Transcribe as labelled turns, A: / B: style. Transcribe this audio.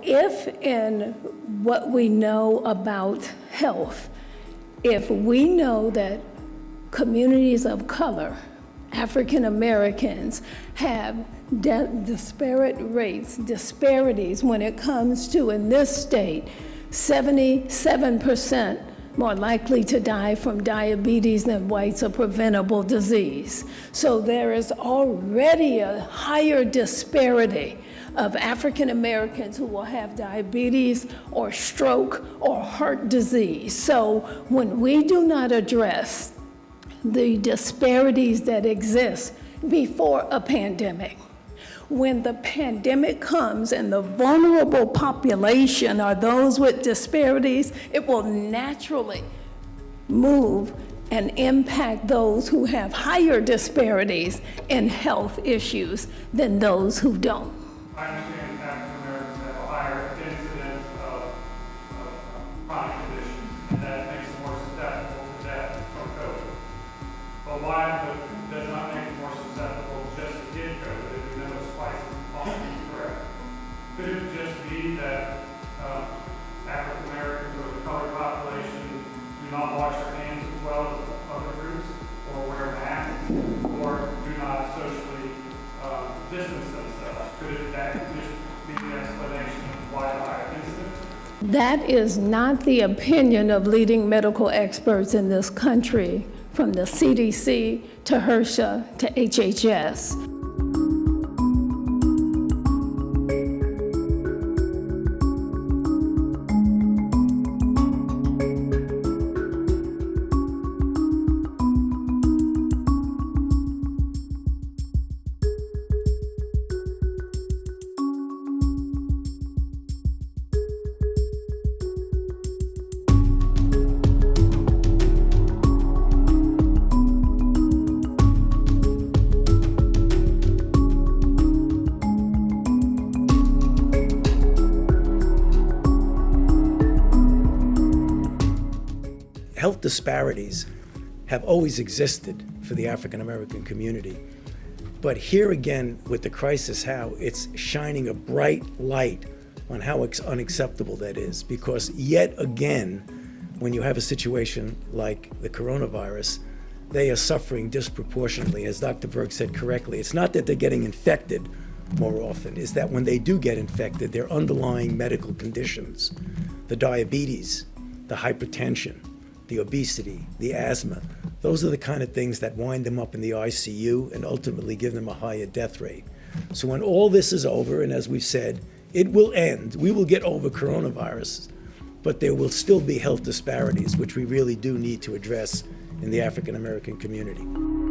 A: if in what we know about health, if we know that communities of color, African Americans, have disparate rates, disparities when it comes to, in this state, 77% more likely to die from diabetes than whites, a preventable disease. So there is already a higher disparity of African Americans who will have diabetes or stroke or heart disease. So when we do not address the disparities that exist before a pandemic, when the pandemic comes and the vulnerable population are those with disparities, it will naturally move and impact those who have higher disparities in health issues than those who don't.
B: I understand African Americans have a higher incidence of chronic conditions, and that makes them more susceptible to death from COVID. But why does not make them more susceptible just to get COVID if we know it's twice as often correct? Could it just be that African Americans or the colored population do not wash their hands as well as other groups, or wear masks, or do not socially distance themselves? Could that just be the explanation of why the higher incidence?
A: That is not the opinion of leading medical experts in this country, from the CDC to HRSA to HHS.
C: Health disparities have always existed for the African American community. But here again, with the crisis, how it's shining a bright light on how unacceptable that is. Because yet again, when you have a situation like the coronavirus, they are suffering disproportionately. As Dr. Berg said correctly, it's not that they're getting infected more often, it's that when they do get infected, their underlying medical conditions, the diabetes, the hypertension, the obesity, the asthma, those are the kind of things that wind them up in the ICU and ultimately give them a higher death rate. So when all this is over, and as we've said, it will end, we will get over coronavirus, but there will still be health disparities, which we really do need to address in the African American community.